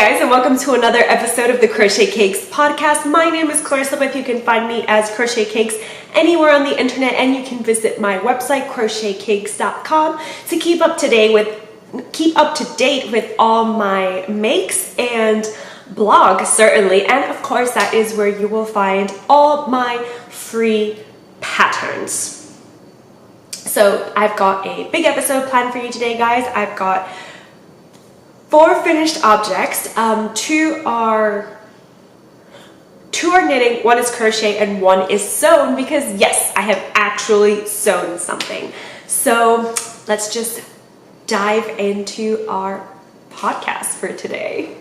guys, and welcome to another episode of the Crochet Cakes podcast. My name is Clarissa, but you can find me as Crochet Cakes anywhere on the internet, and you can visit my website crochetcakes.com to keep up to date with all my makes and blog, certainly. And of course, that is where you will find all my free patterns. So I've got a big episode planned for you today, guys. I've got 4 finished objects. Two are knitting, 1 is crochet, and 1 is sewn, because yes, I have actually sewn something. So let's just dive into our podcast for today.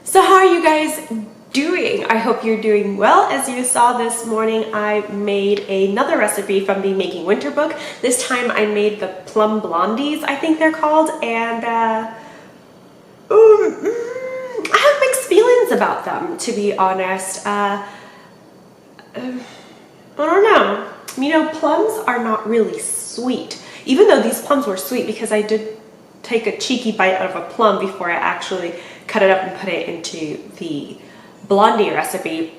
So how are you guys doing? I hope you're doing well. As you saw this morning, I made another recipe from the Making Winter book. This time I made the plum blondies, I think they're called, and I have mixed feelings about them, to be honest. I don't know. You know, plums are not really sweet, even though these plums were sweet, because I did take a cheeky bite out of a plum before I actually cut it up and put it into the blondie recipe,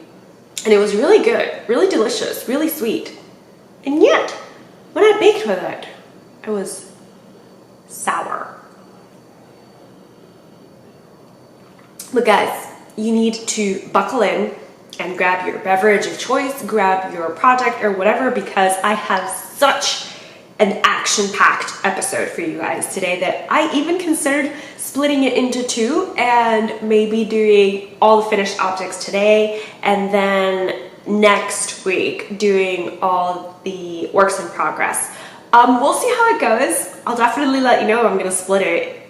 and it was really good, really delicious, really sweet. And yet, when I baked with it, it was sour. But guys, you need to buckle in and grab your beverage of choice, grab your project or whatever, because I have such an action-packed episode for you guys today that I even considered splitting it into 2 and maybe doing all the finished objects today, and then next week doing all the works in progress. We'll see how it goes. I'll definitely let you know if I'm gonna split it,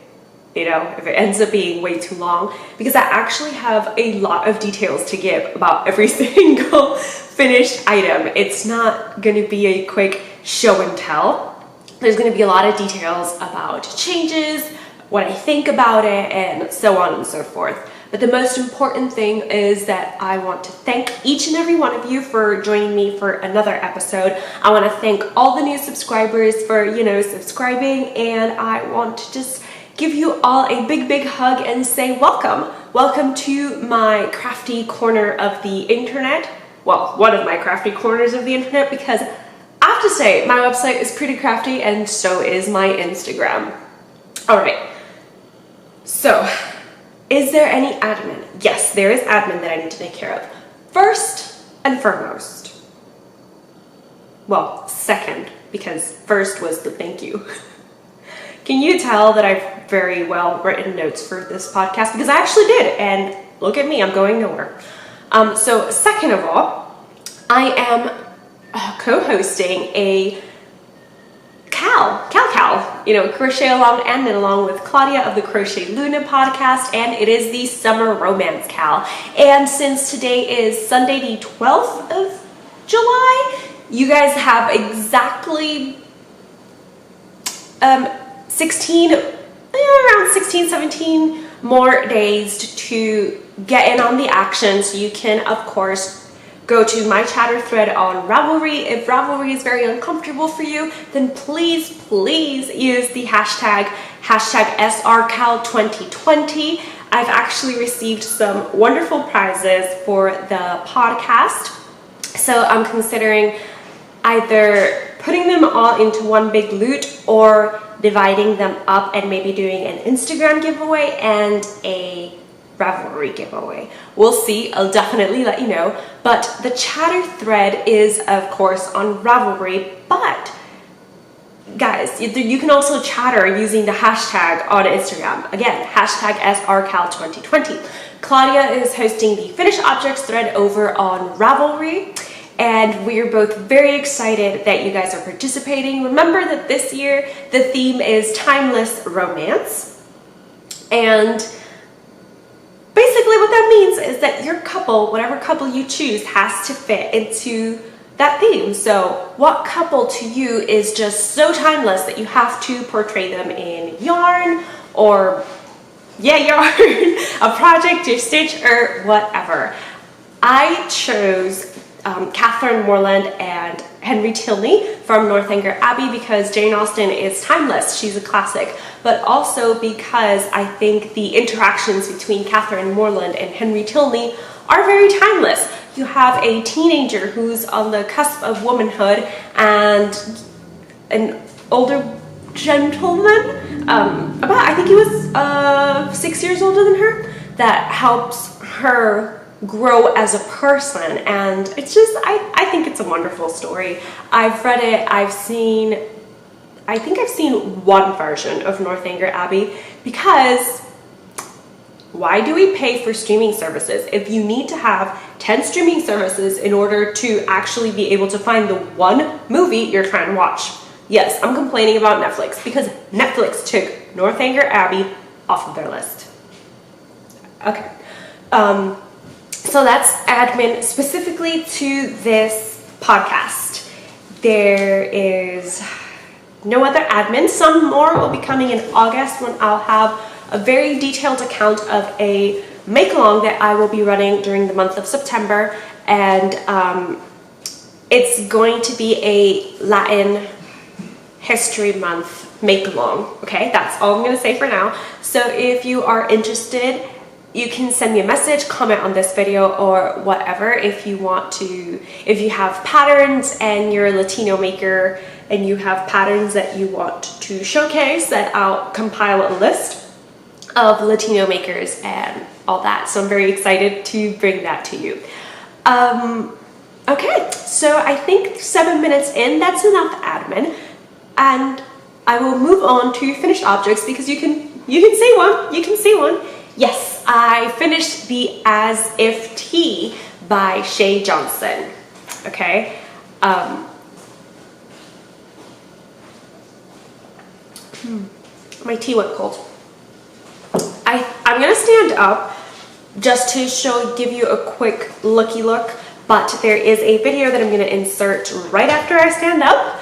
you know, if it ends up being way too long, because I actually have a lot of details to give about every single finished item. It's not gonna be a quick show and tell. There's gonna be a lot of details about changes, what I think about it, and so on and so forth. But the most important thing is that I want to thank each and every one of you for joining me for another episode. I want to thank all the new subscribers for, you know, subscribing, and I want to just give you all a big hug and say welcome. Welcome to my crafty corner of the internet. Well, one of my crafty corners of the internet, because I have to say my website is pretty crafty, and so is my Instagram. All right. So, is there any admin? Yes, there is admin that I need to take care of. First and foremost. Well, second, because first was the thank you. Can you tell that I've very well written notes for this podcast? Because I actually did, and look at me, I'm going nowhere. So second of all, I am co-hosting a you know, crochet along and knit along with Claudia of the Crochet Luna podcast, and it is the Summer Romance Cal. And since today is Sunday the 12th of July, you guys have exactly 17 more days to get in on the action. So you can, of course, go to my chatter thread on Ravelry. If Ravelry is very uncomfortable for you, then please use the hashtag SRCal2020. I've actually received some wonderful prizes for the podcast, so I'm considering either putting them all into one big loot or dividing them up and maybe doing an Instagram giveaway and a Ravelry giveaway. We'll see. I'll definitely let you know. But the chatter thread is, of course, on Ravelry, but guys, you can also chatter using the hashtag on Instagram. Again, hashtag SRCal2020. Claudia is hosting the finished objects thread over on Ravelry, and we're both very excited that you guys are participating. Remember that this year the theme is timeless romance, and basically what that means is that your couple, whatever couple you choose, has to fit into that theme. So what couple to you is just so timeless that you have to portray them in yarn, or yarn, a project, your stitch, or whatever. I chose Catherine Morland and Henry Tilney from Northanger Abbey because Jane Austen is timeless. She's a classic, but also because I think the interactions between Catherine Morland and Henry Tilney are very timeless. You have a teenager who's on the cusp of womanhood and an older gentleman, I think he was 6 years older than her, that helps her grow as a person. And it's just, I think it's a wonderful story. I've read it, I think I've seen one version of Northanger Abbey, because why do we pay for streaming services if you need to have 10 streaming services in order to actually be able to find the one movie you're trying to watch? Yes, I'm complaining about Netflix because Netflix took Northanger Abbey off of their list. Okay, so that's admin specifically to this podcast. There is no other admin. Some more will be coming in August when I'll have a very detailed account of a make-along that I will be running during the month of September, and it's going to be a Latin History Month make-along. Okay, that's all I'm going to say for now. So if you are interested, you can send me a message, comment on this video, or whatever. If you want to, if you have patterns and you're a Latino maker and you have patterns that you want to showcase, that I'll compile a list of Latino makers and all that. So I'm very excited to bring that to you. Okay, so I think 7 minutes in, that's enough admin, and I will move on to finished objects because you can see one. Yes, I finished the As If Tea by Shay Johnson. Okay. My tea went cold. I'm gonna stand up just to give you a quick looky look, but there is a video that I'm gonna insert right after I stand up,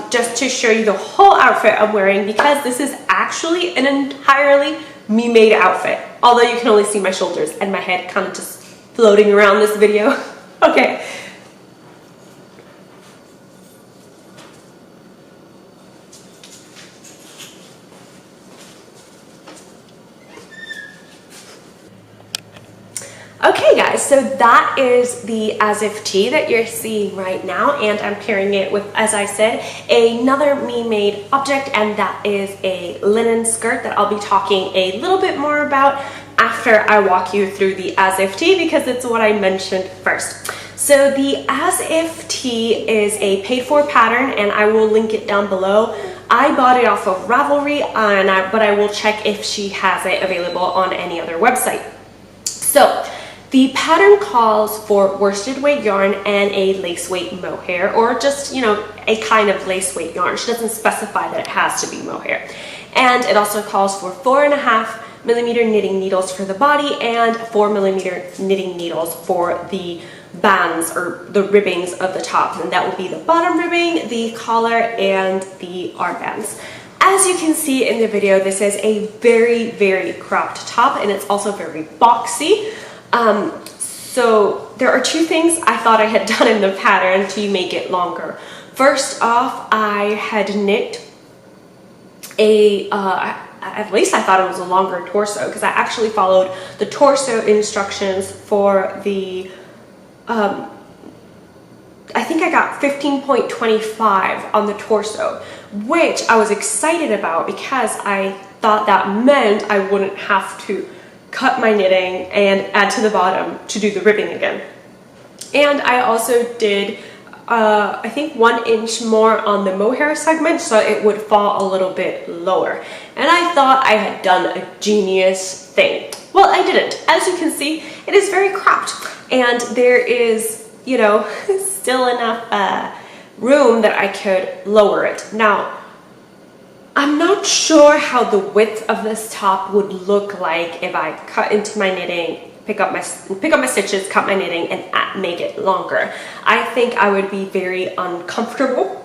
just to show you the whole outfit I'm wearing, because this is actually an entirely me-made outfit, although you can only see my shoulders and my head kind of just floating around this video. Okay. Okay guys, so that is the As If Tee that you're seeing right now, and I'm pairing it with, as I said, another me-made object, and that is a linen skirt that I'll be talking a little bit more about after I walk you through the As If Tee, because it's what I mentioned first. So the As If Tee is a paid-for pattern, and I will link it down below. I bought it off of Ravelry, but I will check if she has it available on any other website. So the pattern calls for worsted weight yarn and a lace weight mohair, or just, you know, a kind of lace weight yarn. She doesn't specify that it has to be mohair. And it also calls for 4.5mm knitting needles for the body and 4mm knitting needles for the bands or the ribbings of the top. And that will be the bottom ribbing, the collar, and the armbands. As you can see in the video, this is a very, very cropped top, and it's also very boxy. So there are two things I thought I had done in the pattern to make it longer. First off, I had knit at least I thought it was a longer torso, because I actually followed the torso instructions for the, I think I got 15.25 on the torso, which I was excited about because I thought that meant I wouldn't have to cut my knitting and add to the bottom to do the ribbing again. And I also did I think 1 inch more on the mohair segment so it would fall a little bit lower. And I thought I had done a genius thing. Well, I didn't. As you can see, it is very cropped, and there is, you know, still enough room that I could lower it. Now, I'm not sure how the width of this top would look like if I cut into my knitting, pick up my stitches, cut my knitting, and make it longer. I think I would be very uncomfortable.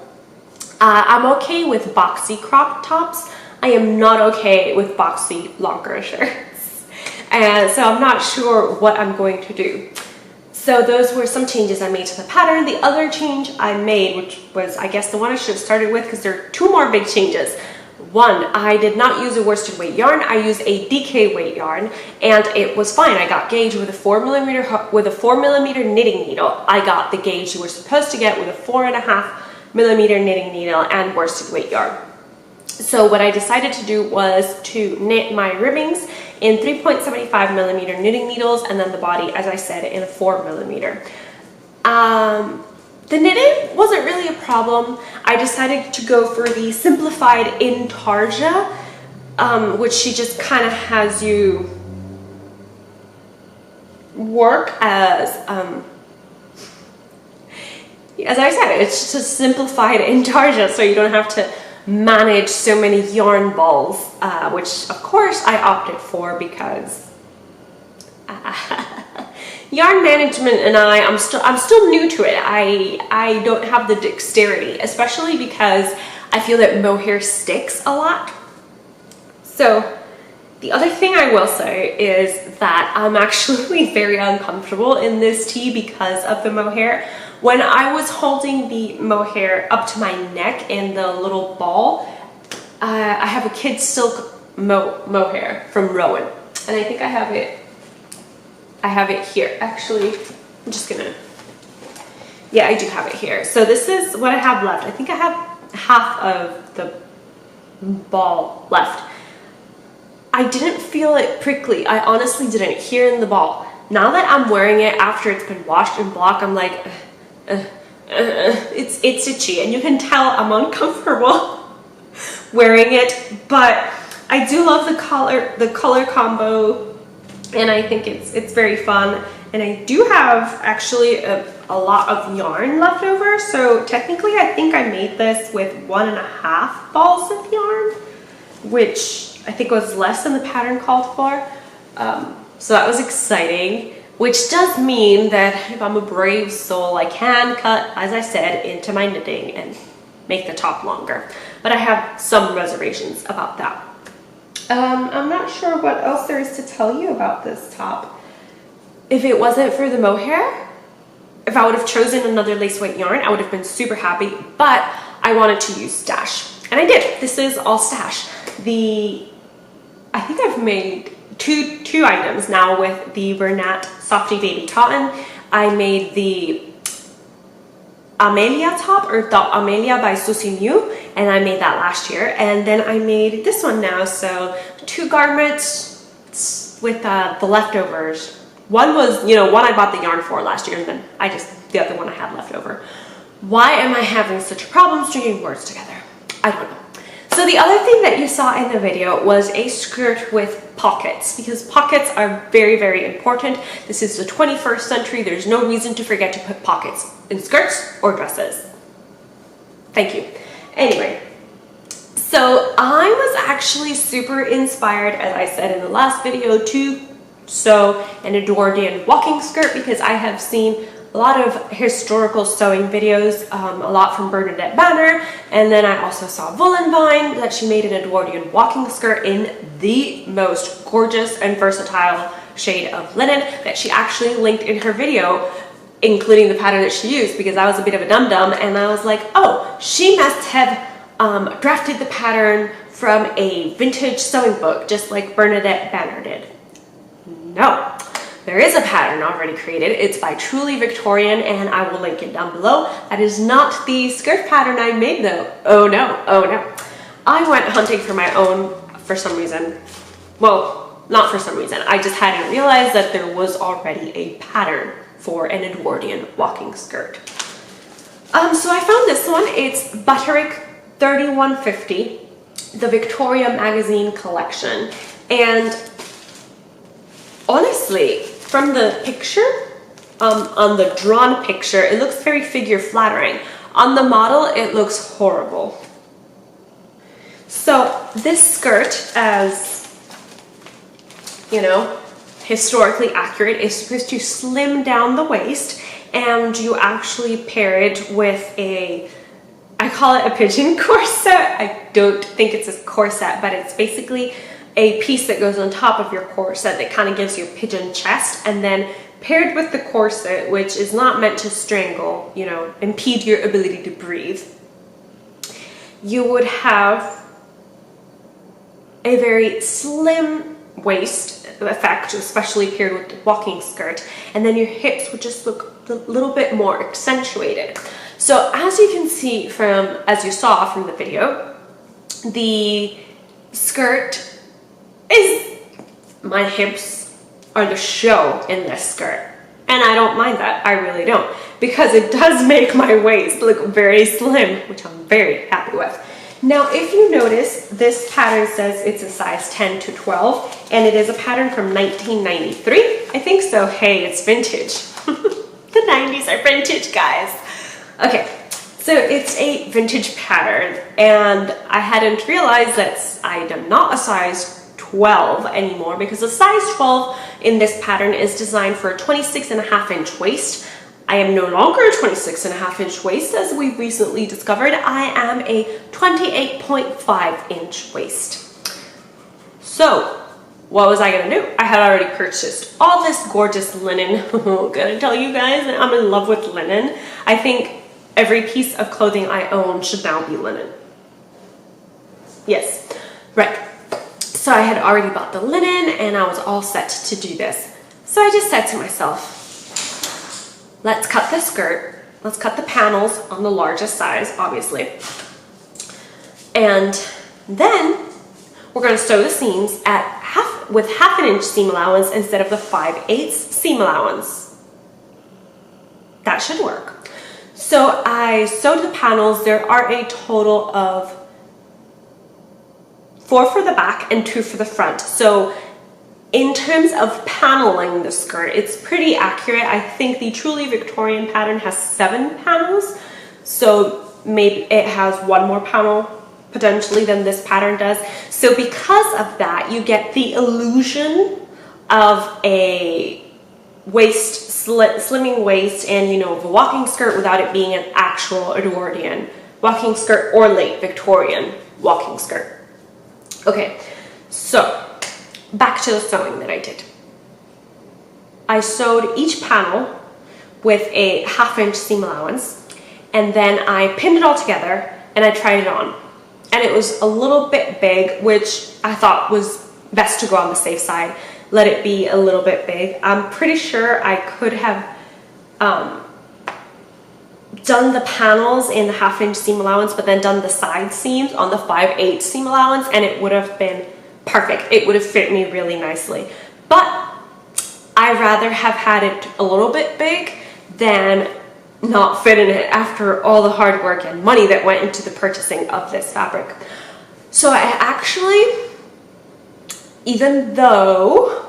I'm okay with boxy crop tops. I am not okay with boxy longer shirts. And so I'm not sure what I'm going to do. So those were some changes I made to the pattern. The other change I made, which was, I guess, the one I should have started with, because there are 2 more big changes. One, I did not use a worsted weight yarn. I used a DK weight yarn, and it was fine. I got gauge with a 4mm knitting needle. I got the gauge you were supposed to get with a 4.5mm knitting needle and worsted weight yarn. So what I decided to do was to knit my ribbings in 3.75mm knitting needles, and then the body, as I said, in a 4mm. The knitting wasn't really a problem. I decided to go for the simplified intarsia, which she just kind of has you work as I said, it's just a simplified intarsia, so you don't have to manage so many yarn balls, which of course I opted for because yarn management and I'm still new to it. I don't have the dexterity, especially because I feel that mohair sticks a lot. So the other thing I will say is that I'm actually very uncomfortable in this tee because of the mohair. When I was holding the mohair up to my neck in the little ball, I have a kid silk mohair from Rowan, and I think I have it here. Actually, I'm just gonna, yeah, I do have it here. So this is what I have left. I think I have half of the ball left. I didn't feel it prickly. I honestly didn't here in the ball. Now that I'm wearing it after it's been washed and blocked, I'm like, it's itchy, and you can tell I'm uncomfortable wearing it, but I do love the color combo, and I think it's very fun. And I do have actually a lot of yarn left over, so technically I think I made this with 1.5 balls of yarn, which I think was less than the pattern called for. So that was exciting. Which does mean that if I'm a brave soul, I can cut, as I said, into my knitting and make the top longer. But I have some reservations about that. I'm not sure what else there is to tell you about this top. If it wasn't for the mohair, if I would have chosen another lace weight yarn, I would have been super happy, but I wanted to use stash. And I did. This is all stash. I think I've made two items now with the Bernat Softy Baby Cotton. I made the Amelia top, or the Amelia by Susie Mew, and I made that last year. And then I made this one now, so 2 garments with the leftovers. One was, one I bought the yarn for last year, and then the other one I had left over. Why am I having such a problem stringing words together? I don't know. So the other thing that you saw in the video was a skirt with pockets, because pockets are very, very important. This is the 21st century. There's no reason to forget to put pockets in skirts or dresses. Thank you. Anyway, so I was actually super inspired, as I said in the last video, to sew an Edwardian walking skirt, because I have seen a lot of historical sewing videos, a lot from Bernadette Banner, and then I also saw Vine that she made an Edwardian walking skirt in the most gorgeous and versatile shade of linen that she actually linked in her video, including the pattern that she used, because I was a bit of a dum-dum, and I was like, oh, she must have drafted the pattern from a vintage sewing book, just like Bernadette Banner did. No. There is a pattern already created. It's by Truly Victorian, and I will link it down below. That is not the skirt pattern I made though. Oh no, oh no. I went hunting for my own for some reason. Well, not for some reason. I just hadn't realized that there was already a pattern for an Edwardian walking skirt. So I found this one. It's Butterick 3150, the Victoria Magazine collection. And honestly, from the picture, on the drawn picture, it looks very figure flattering. On the model, it looks horrible. So this skirt, as you know, historically accurate, is supposed to slim down the waist, and you actually pair it with a, I call it a pigeon corset. I don't think it's a corset, but it's basically a piece that goes on top of your corset that kind of gives you a pigeon chest, and then paired with the corset, which is not meant to strangle, you know, impede your ability to breathe, you would have a very slim waist effect, especially paired with the walking skirt, and then your hips would just look a little bit more accentuated. So as you can see from, as you saw from the video, the skirt is, my hips are the show in this skirt, and I don't mind that. I really don't, because it does make my waist look very slim, which I'm very happy with. Now, if you notice, this pattern says it's a size 10 to 12, and it is a pattern from 1993. I think so. Hey, it's vintage. The 90s are vintage, guys. Okay, so it's a vintage pattern, and I hadn't realized that I am not a size 12 anymore, because a size 12 in this pattern is designed for a 26.5-inch waist. I am no longer a 26.5-inch waist, as we recently discovered. I am a 28.5-inch waist. So what was I gonna do? I had already purchased all this gorgeous linen. Gotta tell you guys that I'm in love with linen. I think every piece of clothing I own should now be linen. Yes, right. So I had already bought the linen, and I was all set to do this. So I just said to myself, let's cut the skirt, let's cut the panels on the largest size, obviously. And then we're gonna sew the seams at with half an inch seam allowance instead of the 5/8 seam allowance. That should work. So I sewed the panels. There are a total of 4 for the back and 2 for the front. So in terms of paneling the skirt, it's pretty accurate. I think the truly Victorian pattern has 7 panels, so maybe it has 1 more panel potentially than this pattern does. So because of that, you get the illusion of a waist, slimming waist, and, you know, of a walking skirt without it being an actual Edwardian walking skirt or late Victorian walking skirt. Okay, so back to the sewing that I did. I sewed each panel with a 1/2 inch seam allowance, and then I pinned it all together and I tried it on. And it was a little bit big, which I thought was best to go on the safe side, let it be a little bit big. I'm pretty sure I could have done the panels in the 1/2 inch seam allowance, but then done the side seams on the 5/8 seam allowance, and it would have been perfect. It would have fit me really nicely. But I'd rather have had it a little bit big than not fit in it after all the hard work and money that went into the purchasing of this fabric. So I actually, even though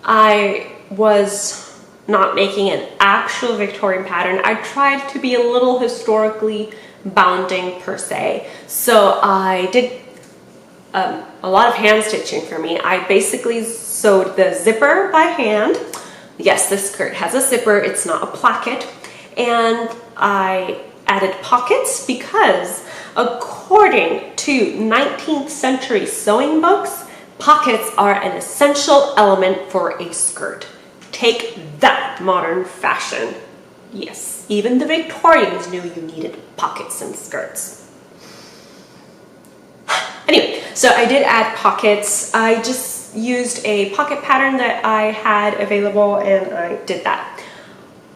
I was not making an actual Victorian pattern, I tried to be a little historically bounding per se. So I did a lot of hand stitching for me. I basically sewed the zipper by hand. Yes, this skirt has a zipper, it's not a placket. And I added pockets because according to 19th century sewing books, pockets are an essential element for a skirt. Take that, modern fashion. Yes, even the Victorians knew you needed pockets in skirts. Anyway, so I did add pockets. I just used a pocket pattern that I had available, and I did that.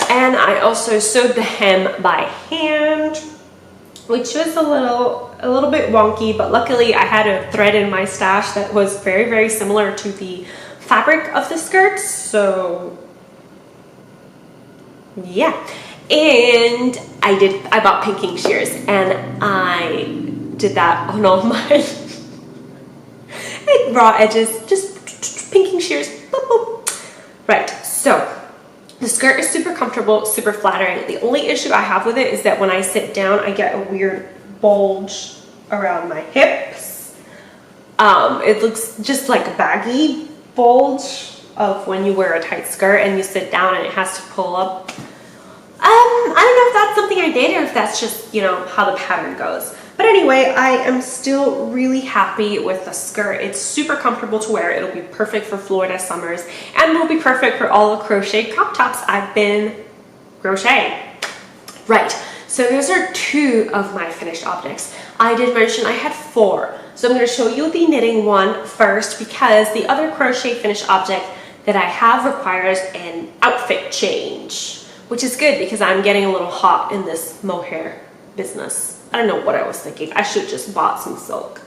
And I also sewed the hem by hand, which was a little bit wonky, but luckily I had a thread in my stash that was very, very similar to the fabric of the skirt. So yeah, And I bought pinking shears, and I did that on all my raw edges, just pinking shears. Boop, boop. Right, so the skirt is super comfortable, super flattering. The only issue I have with it is that when I sit down, I get a weird bulge around my hips. It looks just like a baggy bulge of when you wear a tight skirt and you sit down and it has to pull up. I don't know if that's something I did or if that's just, you know, how the pattern goes. But anyway, I am still really happy with the skirt. It's super comfortable to wear. It'll be perfect for Florida summers and will be perfect for all the crochet crop tops I've been crocheting. Right, so those are 2 of my finished objects. I did mention I had 4. So I'm going to show you the knitting one first because the other crochet finished object that I have requires an outfit change, which is good because I'm getting a little hot in this mohair business. I don't know what I was thinking. I should have just bought some silk.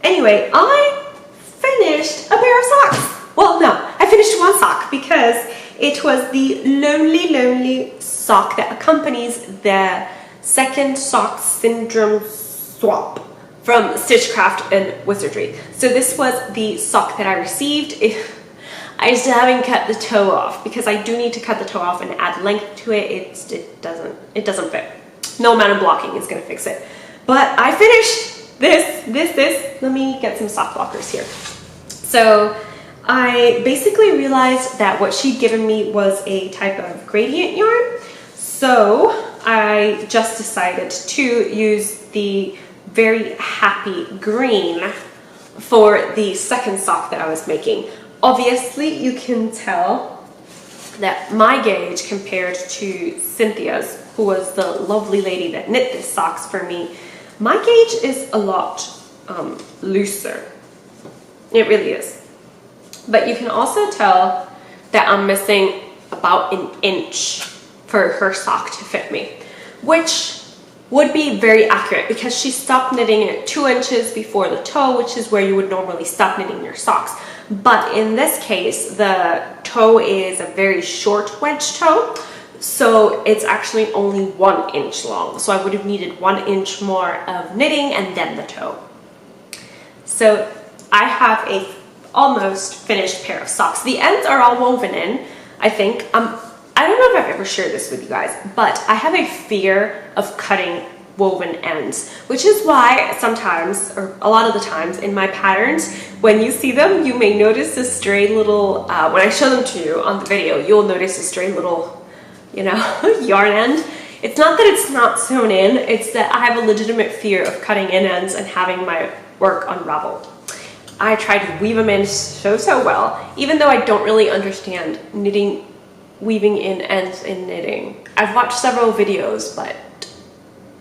Anyway, I finished a pair of socks. Well, no, I finished one sock because it was the lonely sock that accompanies the second sock syndrome swap from Stitchcraft and Wizardry. So this was the sock that I received. I still haven't cut the toe off because I do need to cut the toe off and add length to it. It doesn't fit. No amount of blocking is gonna fix it. But I finished this. Let me get some sock blockers here. So I basically realized that what she'd given me was a type of gradient yarn. So I just decided to use the Very Happy Green for the second sock that I was making. Obviously, you can tell that my gauge compared to Cynthia's, who was the lovely lady that knit these socks for me, my gauge is a lot looser. It really is. But you can also tell that I'm missing about an inch for her sock to fit me, which would be very accurate because she stopped knitting at 2 inches before the toe, which is where you would normally stop knitting your socks. But in this case, the toe is a very short wedge toe, so it's actually only 1 inch long. So I would have needed 1 inch more of knitting and then the toe. So I have a almost finished pair of socks. The ends are all woven in, I think. I don't know if I've ever shared this with you guys, but I have a fear of cutting woven ends, which is why sometimes, or a lot of the times in my patterns, when you see them, you may notice a stray little, when I show them to you on the video, you'll notice a stray little, you know, yarn end. It's not that it's not sewn in, it's that I have a legitimate fear of cutting in ends and having my work unravel. I try to weave them in so well, even though I don't really understand weaving in ends in knitting. I've watched several videos, but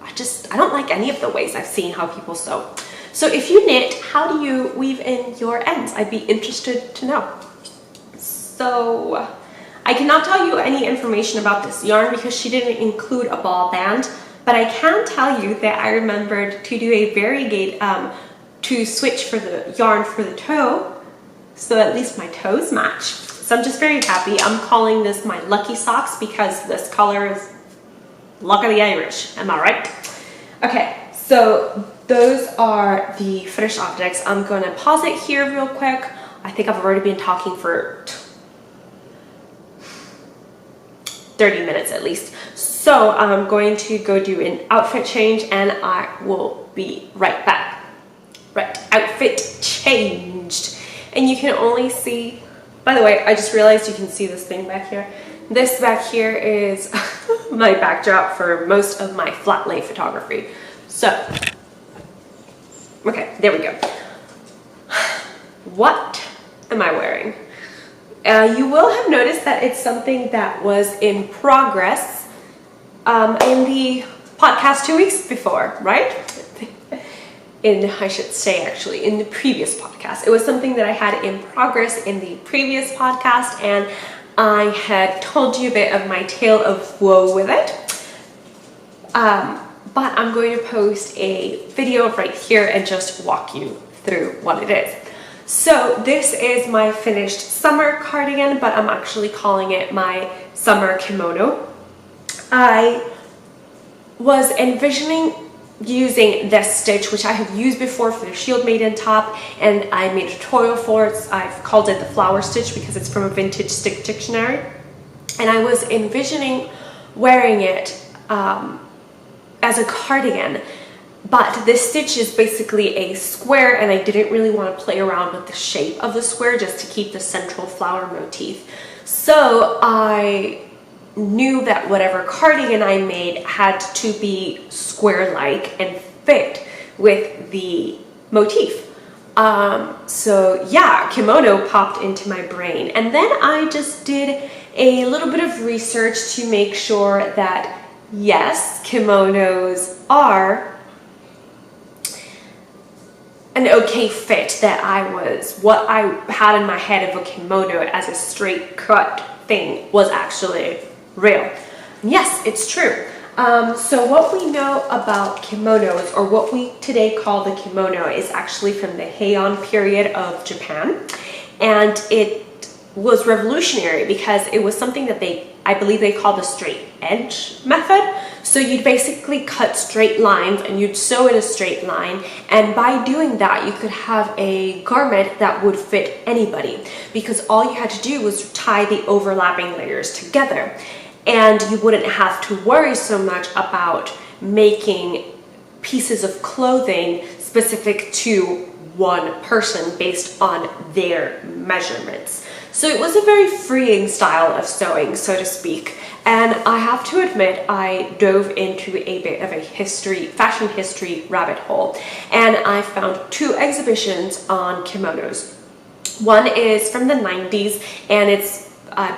I don't like any of the ways I've seen how people sew. So if you knit, how do you weave in your ends? I'd be interested to know. So I cannot tell you any information about this yarn because she didn't include a ball band, but I can tell you that I remembered to do a variegate, to switch for the yarn for the toe, so at least my toes match. So I'm just very happy. I'm calling this my lucky socks because this color is luck of the Irish. Am I right? Okay, so those are the finished objects. I'm going to pause it here real quick. I think I've already been talking for 30 minutes at least. So I'm going to go do an outfit change and I will be right back. Right, outfit changed. And you can only see, by the way, I just realized you can see this thing back here. This back here is my backdrop for most of my flat lay photography. So, okay, there we go. What am I wearing? You will have noticed that it's something that was in progress in the podcast 2 weeks before, right? I should say actually, in the previous podcast. It was something that I had in progress in the previous podcast, and I had told you a bit of my tale of woe with it. But I'm going to post a video right here and just walk you through what it is. So this is my finished summer cardigan, but I'm actually calling it my summer kimono. I was envisioning using this stitch, which I have used before for the Shield Maiden top, and I made a tutorial for it. I've called it the flower stitch because it's from a vintage stitch dictionary, and I was envisioning wearing it as a cardigan. But this stitch is basically a square, and I didn't really want to play around with the shape of the square just to keep the central flower motif. So I knew that whatever cardigan I made had to be square-like and fit with the motif. So yeah, kimono popped into my brain. And then I just did a little bit of research to make sure that yes, kimonos are an okay fit, that what I had in my head of a kimono as a straight cut thing was actually real. And yes, it's true. So what we know about kimonos, or what we today call the kimono, is actually from the Heian period of Japan. And it was revolutionary because it was something that I believe they call the straight edge method. So you'd basically cut straight lines and you'd sew in a straight line, and by doing that you could have a garment that would fit anybody, because all you had to do was tie the overlapping layers together, and you wouldn't have to worry so much about making pieces of clothing specific to one person based on their measurements. So it was a very freeing style of sewing, so to speak. And I have to admit, I dove into a bit of a fashion history rabbit hole, and I found 2 exhibitions on kimonos. One is from the 90s, and I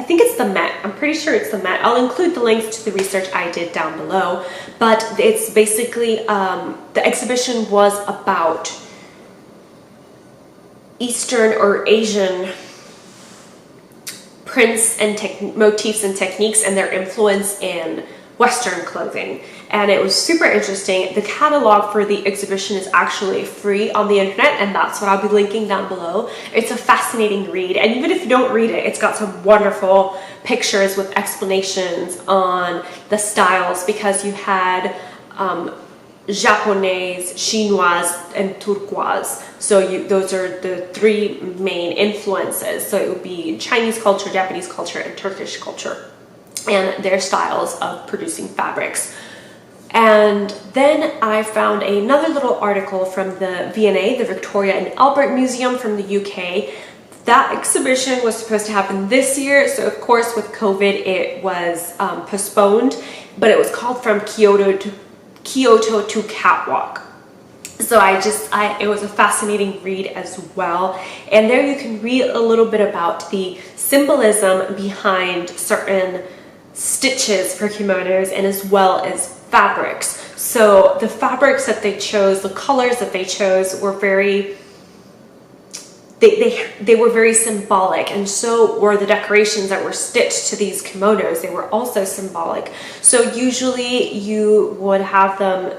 think it's the Met. I'm pretty sure it's the Met. I'll include the links to the research I did down below, but it's basically, the exhibition was about Eastern or Asian prints and motifs and techniques and their influence in Western clothing. And it was super interesting. The catalog for the exhibition is actually free on the internet, and that's what I'll be linking down below. It's a fascinating read, and even if you don't read it, it's got some wonderful pictures with explanations on the styles, because you had Japanese, Chinoise, and Turquoise. So those are the 3 main influences. So it would be Chinese culture, Japanese culture, and Turkish culture, and their styles of producing fabrics. And then I found another little article from the V&A, the Victoria and Albert Museum from the UK. That exhibition was supposed to happen this year, so of course with COVID it was postponed, but it was called From Kyoto to Catwalk. So it was a fascinating read as well. And there you can read a little bit about the symbolism behind certain stitches for kimonos, and as well as fabrics. So the fabrics that they chose, the colors that they chose were very, they were very symbolic, and so were the decorations that were stitched to these kimonos. They were also symbolic. So usually you would have them,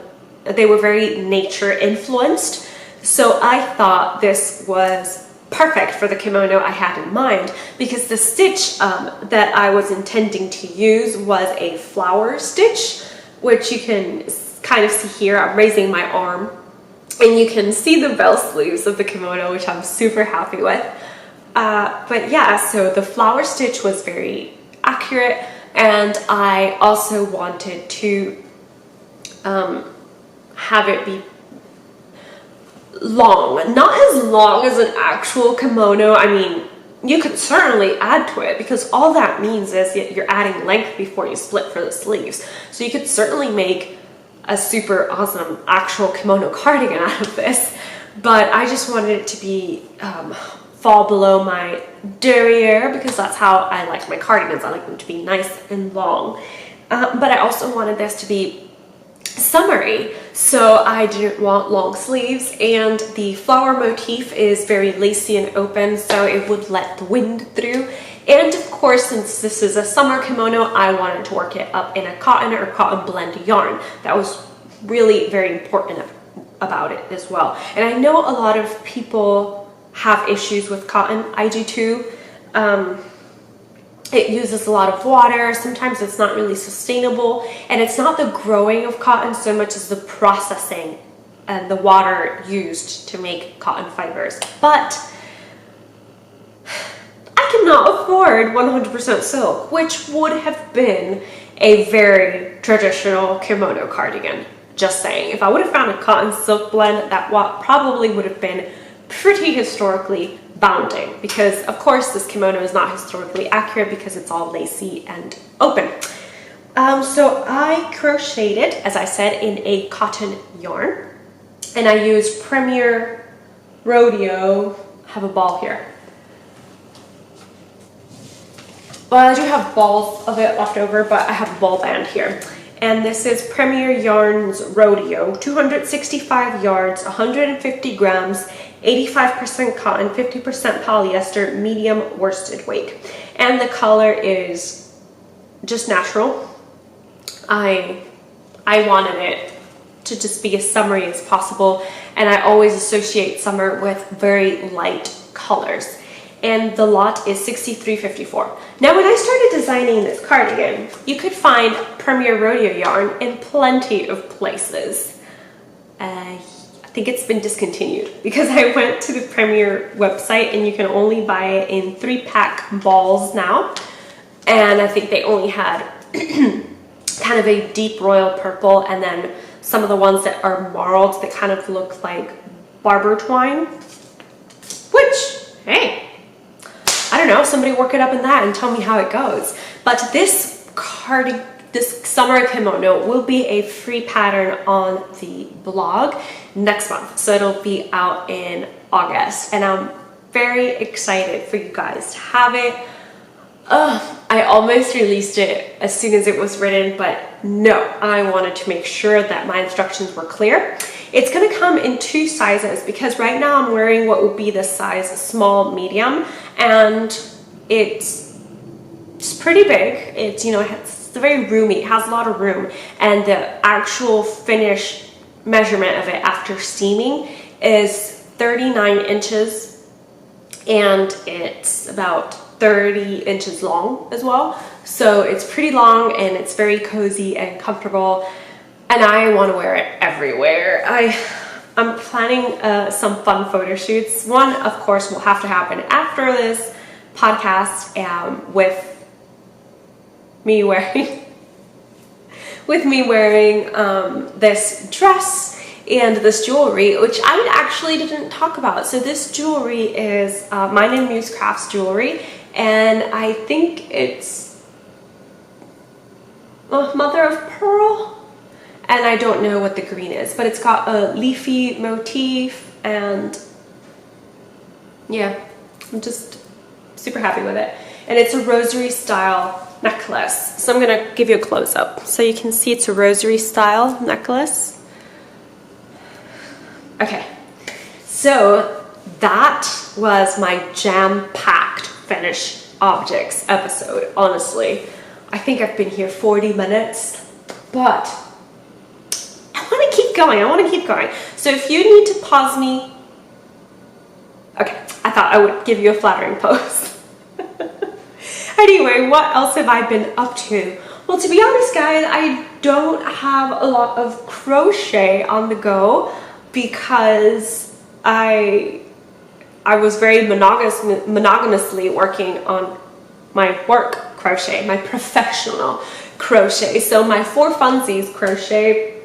they were very nature influenced. So I thought this was perfect for the kimono I had in mind, because the stitch that I was intending to use was a flower stitch, which you can kind of see here. I'm raising my arm, and you can see the bell sleeves of the kimono, which I'm super happy with. But yeah, so the flower stitch was very accurate, and I also wanted to have it be long, not as long as an actual kimono. I mean, you could certainly add to it, because all that means is you're adding length before you split for the sleeves. So you could certainly make a super awesome actual kimono cardigan out of this, but I just wanted it to be fall below my derriere, because that's how I like my cardigans. I like them to be nice and long, but I also wanted this to be summery, so I didn't want long sleeves, and the flower motif is very lacy and open, so it would let the wind through. And of course, since this is a summer kimono, I wanted to work it up in a cotton or cotton blend yarn. That was really very important about it as well. And I know a lot of people have issues with cotton. I do too. It uses a lot of water. Sometimes it's not really sustainable, and it's not the growing of cotton so much as the processing and the water used to make cotton fibers. But I cannot afford 100% silk, which would have been a very traditional kimono cardigan. Just saying, if I would have found a cotton silk blend, that probably would have been pretty historically bounding, because of course this kimono is not historically accurate because it's all lacy and open. So I crocheted, as I said, in a cotton yarn, and I used Premier Rodeo. I have a ball here. Well, I do have balls of it left over, but I have a ball band here. And this is Premier Yarns Rodeo, 265 yards, 150 grams, 85% cotton, 50% polyester, medium worsted weight. And the color is just natural. I wanted it to just be as summery as possible, and I always associate summer with very light colors. And the lot is $63.54. Now, when I started designing this cardigan, you could find Premier Rodeo yarn in plenty of places. I think it's been discontinued because I went to the Premier website and you can only buy it in 3-pack balls now. And I think they only had kind of a deep royal purple, and then some of the ones that are marled that kind of look like barber twine, which, hey, I don't know, somebody work it up in that and tell me how it goes. But this summer kimono will be a free pattern on the blog next month. So it'll be out in August, and I'm very excited for you guys to have it. I almost released it as soon as it was written, but no, I wanted to make sure that my instructions were clear. It's going to come in 2 sizes because right now I'm wearing what would be the size small medium, and it's pretty big. It's, you know, it's very roomy. It has a lot of room, and the actual finish measurement of it after steaming is 39 inches, and it's about 30 inches long as well. So it's pretty long, and it's very cozy and comfortable, and I want to wear it everywhere. I'm planning some fun photo shoots. One, of course, will have to happen after this podcast, with me wearing this dress and this jewelry, which I actually didn't talk about. So this jewelry is Mine and Muse Crafts jewelry, and I think it's mother of pearl, and I don't know what the green is, but it's got a leafy motif, and yeah, I'm just super happy with it. And it's a rosary style necklace, so I'm gonna give you a close-up so you can see it's a rosary style necklace. Okay, so that was my jam-packed finish objects episode. Honestly, I think I've been here 40 minutes, but I want to keep going. I want to keep going. So if you need to pause me, okay, I thought I would give you a flattering pose. Anyway, what else have I been up to? Well, to be honest, guys, I don't have a lot of crochet on the go because I was very monogamously working on my work crochet, my professional crochet. So my 4 funsies crochet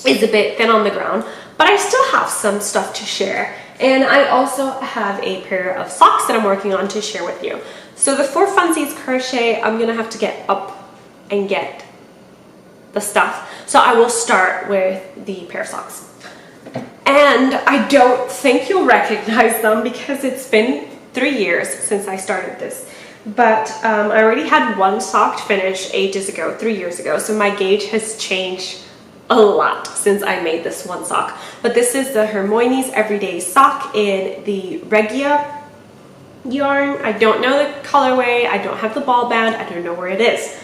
is a bit thin on the ground, but I still have some stuff to share. And I also have a pair of socks that I'm working on to share with you. So the 4 funsies crochet, I'm gonna have to get up and get the stuff. So I will start with the pair of socks. And I don't think you'll recognize them because it's been 3 years since I started this. But I already had one sock finished ages ago, 3 years ago. So my gauge has changed a lot since I made this one sock. But this is the Hermione's Everyday Sock in the Regia yarn. I don't know the colorway. I don't have the ball band. I don't know where it is.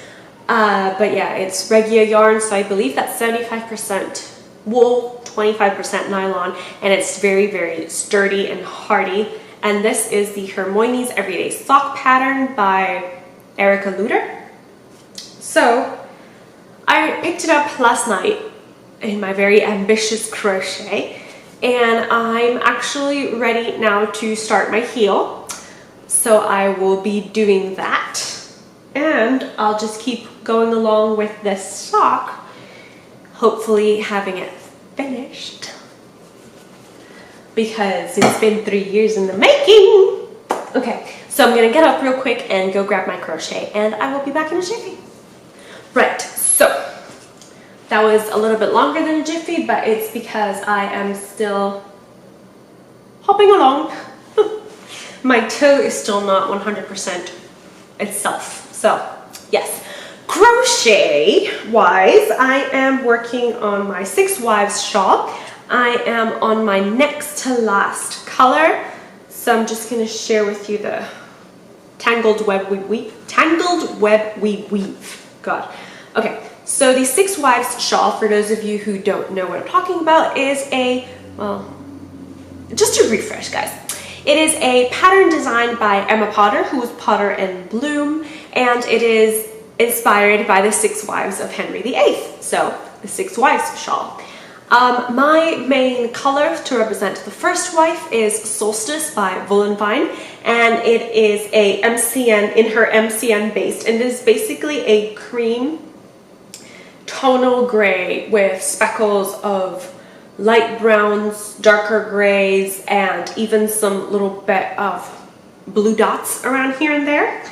But yeah, it's Regia yarn. So I believe that's 75% wool, 25% nylon, and it's very, very sturdy and hardy. And this is the Hermione's Everyday Sock pattern by Erica Luder. So I picked it up last night in my very ambitious crochet, and I'm actually ready now to start my heel. So I will be doing that, and I'll just keep going along with this sock, hopefully having it finished, because it's been 3 years in the making. Okay, so I'm gonna get up real quick and go grab my crochet, and I will be back in a jiffy. Right, so that was a little bit longer than a jiffy, but it's because I am still hopping along. My toe is still not 100% itself. So yes, crochet wise, I am working on my 6 Wives Shawl. I am on my next to last color. So I'm just gonna share with you the tangled web we weave. God. Okay, so the 6 Wives Shawl, for those of you who don't know what I'm talking about, is a, well, just to refresh, guys. It is a pattern designed by Emma Potter, who is Potter and Bloom, and it is inspired by the 6 wives of Henry VIII. So, the 6 Wives Shawl. My main color to represent the first wife is Solstice by Vine, and it is a MCN, in her MCN base, and it is basically a cream tonal gray with speckles of light browns, darker grays, and even some little bit of blue dots around here and there.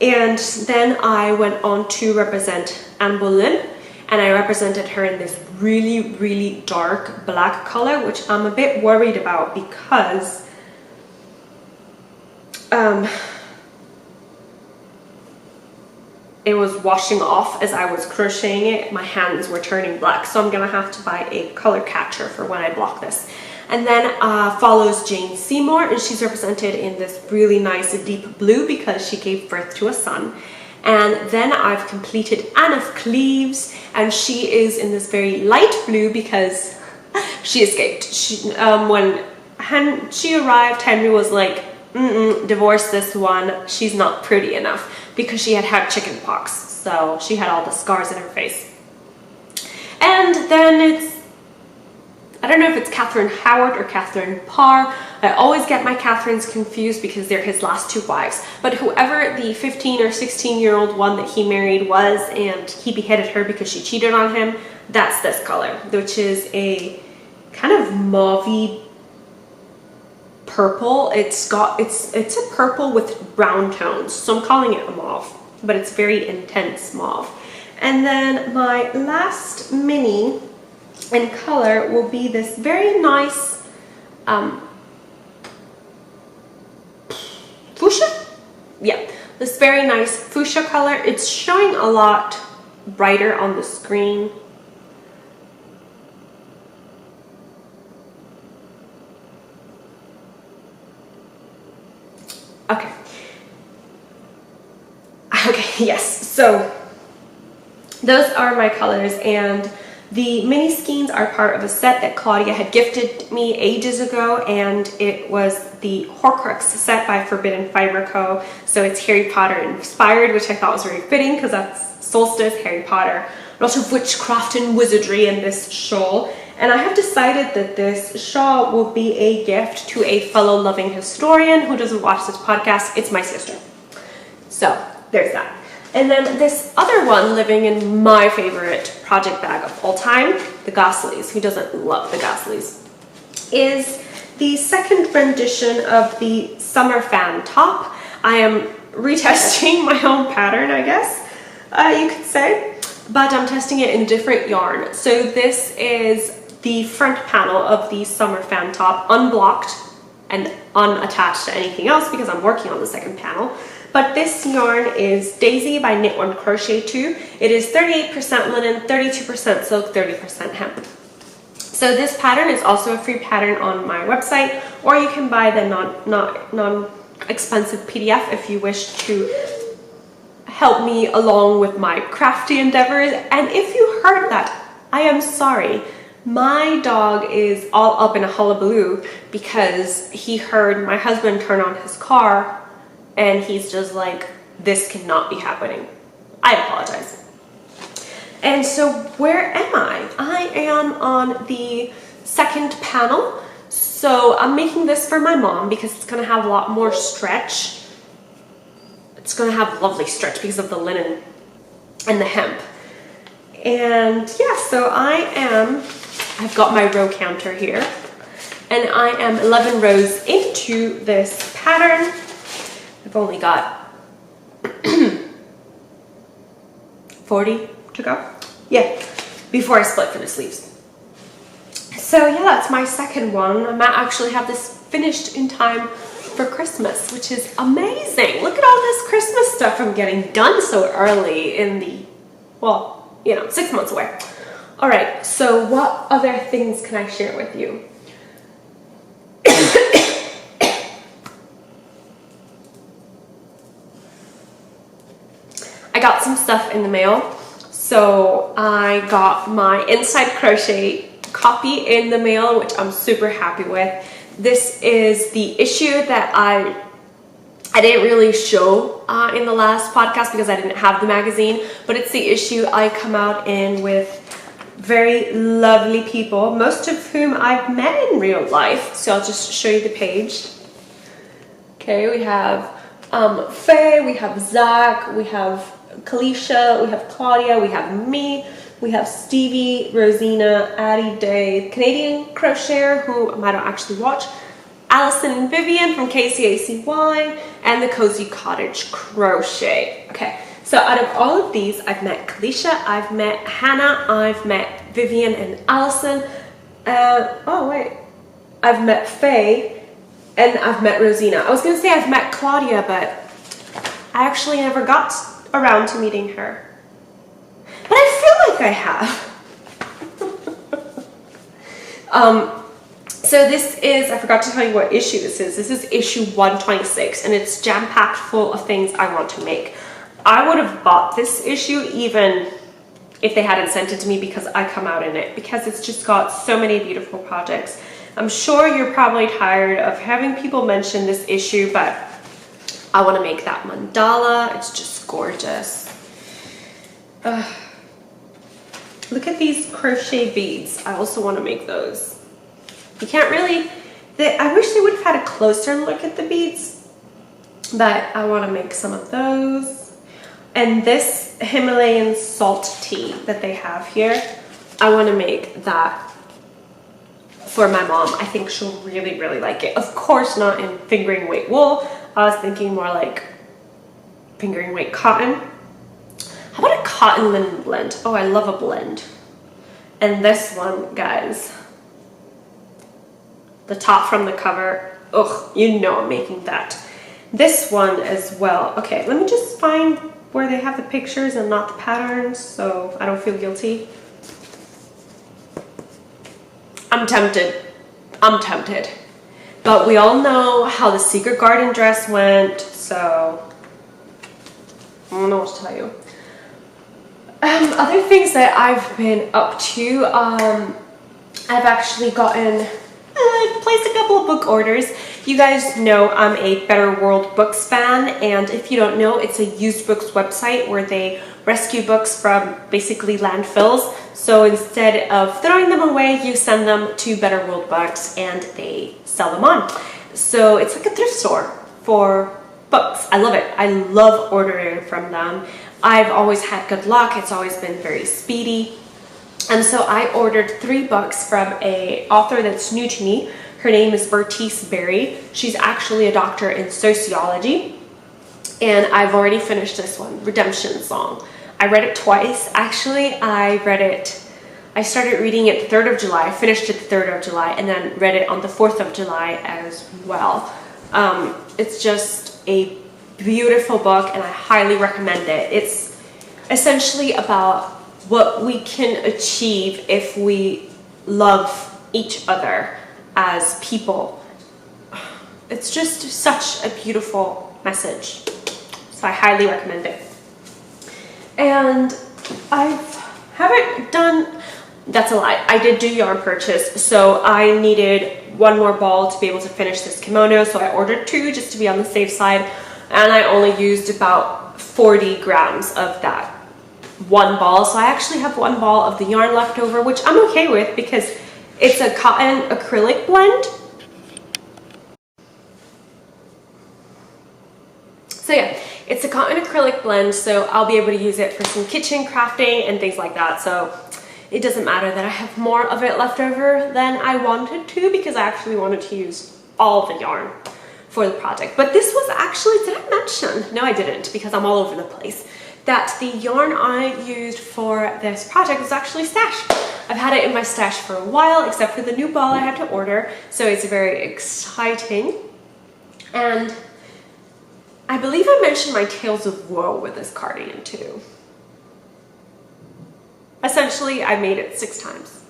And then I went on to represent Anne Boleyn, and I represented her in this really, really dark black color, which I'm a bit worried about because it was washing off as I was crocheting it. My hands were turning black, so I'm gonna have to buy a color catcher for when I block this. And then follows Jane Seymour, and she's represented in this really nice deep blue because she gave birth to a son. And then I've completed Anne of Cleves, and she is in this very light blue because she escaped. When she arrived, Henry was like, divorce this one, she's not pretty enough, because she had had chicken pox, so she had all the scars in her face. And then it's, I don't know if it's Catherine Howard or Catherine Parr. I always get my Catherines confused because they're his last 2 wives. But whoever the 15 or 16-year-old one that he married was, and he beheaded her because she cheated on him, that's this color, which is a kind of mauvey purple. It's a purple with brown tones, so I'm calling it a mauve, but it's very intense mauve. And then my last mini in color will be this very nice fuchsia. Yeah, this very nice fuchsia color. It's showing a lot brighter on the screen. Okay. Okay, yes. So those are my colors, and the mini skeins are part of a set that Claudia had gifted me ages ago, and it was the Horcrux set by Forbidden Fiber Co. So it's Harry Potter inspired, which I thought was very fitting because that's Solstice, Harry Potter, a lot of witchcraft and wizardry in this shawl. And I have decided that this shawl will be a gift to a fellow loving historian who doesn't watch this podcast. It's my sister. So there's that. And then this other one living in my favorite project bag of all time, the Gossleys. Who doesn't love the Gossleys? Is the second rendition of the Summer Fan top. I am retesting my own pattern, I guess you could say, but I'm testing it in different yarn. So this is the front panel of the Summer Fan top, unblocked and unattached to anything else because I'm working on the second panel. But this yarn is Daisy by Knit One Crochet 2. It is 38% linen, 32% silk, 30% hemp. So this pattern is also a free pattern on my website, or you can buy the non-expensive PDF if you wish to help me along with my crafty endeavors. And if you heard that, I am sorry. My dog is all up in a hullabaloo because he heard my husband turn on his car, and he's just like this cannot be happening. I apologize. And so where am I? I am on the second panel. So I'm making this for my mom because it's going to have a lot more stretch. It's going to have lovely stretch because of the linen and the hemp. And yeah, so I've got my row counter here, and I am 11 rows into this pattern. I've only got 40 to go. Yeah, before I split for the sleeves. So yeah, that's my second one. I might actually have this finished in time for Christmas, which is amazing. Look at all this Christmas stuff I'm getting done so early in the, well, you know, 6 months away. All right, so what other things can I share with you? I got some stuff in the mail. So I got my Inside Crochet copy in the mail, which I'm super happy with. This is the issue that I didn't really show in the last podcast because I didn't have the magazine, but it's the issue I come out in with very lovely people, most of whom I've met in real life. So I'll just show you the page. Okay, we have Faye, we have Zach, we have Kalisha, we have Claudia, we have me, we have Stevie, Rosina, Addie Day, Canadian Crocheter, who I don't actually watch, Allison and Vivian from KCACY, and the Cozy Cottage Crochet. Okay, so out of all of these, I've met Kalisha, I've met Hannah, I've met Vivian and Allison, oh wait, I've met Faye, and I've met Rosina. I was gonna say I've met Claudia, but I actually never got around to meeting her. But I feel like I have. So this is, I forgot to tell you what issue this is. This is issue 126, and it's jam-packed full of things I want to make. I would have bought this issue even if they hadn't sent it to me because I come out in it, because it's just got so many beautiful projects. I'm sure you're probably tired of having people mention this issue, but I want to make that mandala. It's just gorgeous. Look at these crochet beads. I also want to make those. You can't really, I wish they would have had a closer look at the beads, but I want to make some of those. And this Himalayan salt tea that they have here, I want to make that for my mom. I think she'll really, really like it. Of course, not in fingering weight wool. I was thinking more like fingering weight cotton. How about a cotton linen blend? Oh, I love a blend. And this one, guys, the top from the cover, ugh, you know I'm making that. This one as well. Okay, let me just find where they have the pictures and not the patterns so I don't feel guilty. I'm tempted. But we all know how the Secret Garden dress went, so I don't know what to tell you. Other things that I've been up to, I've actually placed a couple of book orders. You guys know I'm a Better World Books fan, and if you don't know, it's a used books website where they rescue books from basically landfills. So instead of throwing them away, you send them to Better World Books and they sell them on. So it's like a thrift store for books. I love it. I love ordering from them. I've always had good luck. It's always been very speedy. And so I ordered 3 books from an author that's new to me. Her name is Bertice Berry. She's actually a doctor in sociology. And I've already finished this one, Redemption Song. I read it twice. Actually, I started reading it the 3rd of July, finished it the 3rd of July, and then read it on the 4th of July as well. It's just a beautiful book and I highly recommend it. It's essentially about what we can achieve if we love each other as people. It's just such a beautiful message. So I highly recommend it. And that's a lie. I did do yarn purchase, so I needed 1 more ball to be able to finish this kimono, so I ordered 2 just to be on the safe side, and I only used about 40 grams of that one ball. So I actually have one ball of the yarn left over, which I'm okay with because it's a cotton acrylic blend. So yeah, it's a cotton acrylic blend, so I'll be able to use it for some kitchen crafting and things like that. So it doesn't matter that I have more of it left over than I wanted to, because I actually wanted to use all the yarn for the project. But this was actually, did I mention? No, I didn't, because I'm all over the place, that the yarn I used for this project was actually stashed. I've had it in my stash for a while, except for the new ball I had to order. So it's very exciting. And I believe I mentioned my Tales of Woe with this cardigan too. Essentially, I made it 6 times.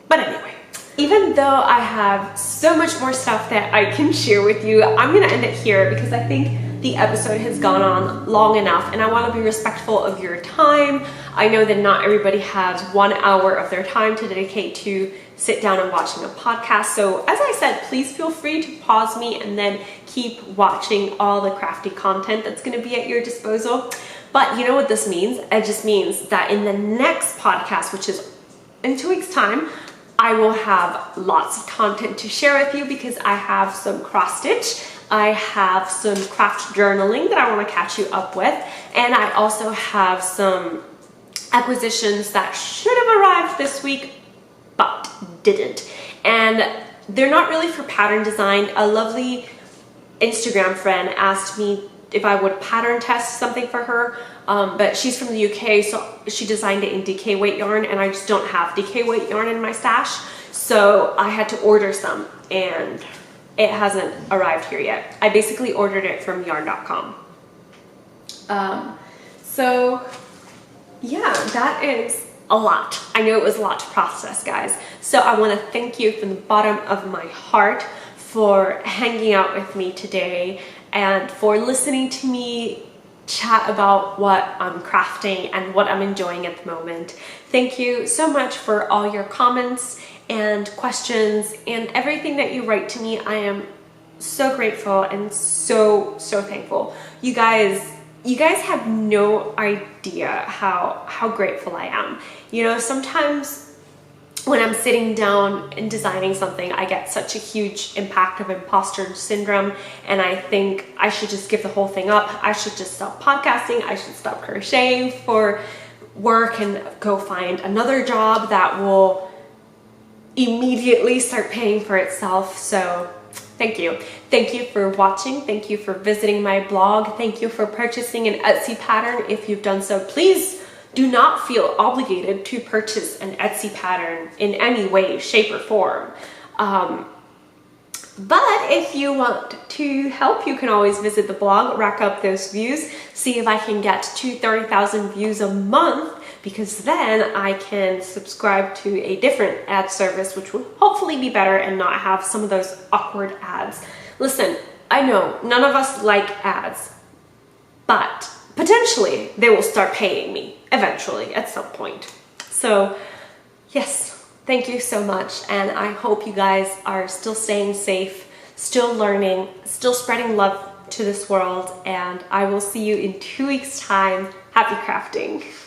But anyway, even though I have so much more stuff that I can share with you, I'm gonna end it here because I think the episode has gone on long enough and I want to be respectful of your time. I know that not everybody has 1 hour of their time to dedicate to sit down and watching a podcast. So as I said, please feel free to pause me and then keep watching all the crafty content that's going to be at your disposal. But you know what this means? It just means that in the next podcast, which is in 2 weeks' time, I will have lots of content to share with you because I have some cross stitch, I have some craft journaling that I want to catch you up with, and I also have some acquisitions that should have arrived this week but didn't. And they're not really for pattern design. A lovely Instagram friend asked me if I would pattern test something for her, but she's from the UK, so she designed it in DK weight yarn, and I just don't have DK weight yarn in my stash, so I had to order some, and it hasn't arrived here yet. I basically ordered it from yarn.com. So yeah, that is a lot. I know it was a lot to process, guys. So I want to thank you from the bottom of my heart for hanging out with me today and for listening to me chat about what I'm crafting and what I'm enjoying at the moment. Thank you so much for all your comments and questions and everything that you write to me. I am so grateful and so thankful. You guys have no idea how grateful I am. You know, sometimes when I'm sitting down and designing something, I get such a huge impact of imposter syndrome, and I think I should just give the whole thing up. I should just stop podcasting. I should stop crocheting for work and go find another job that will immediately start paying for itself. So thank you. Thank you for watching. Thank you for visiting my blog. Thank you for purchasing an Etsy pattern. If you've done so, please do not feel obligated to purchase an Etsy pattern in any way, shape, or form. But if you want to help, you can always visit the blog, rack up those views, see if I can get to 30,000 views a month, because then I can subscribe to a different ad service, which will hopefully be better and not have some of those awkward ads. Listen, I know none of us like ads, but potentially they will start paying me eventually at some point. So yes, thank you so much, and I hope you guys are still staying safe, still learning, still spreading love to this world, and I will see you in 2 weeks' time. Happy crafting.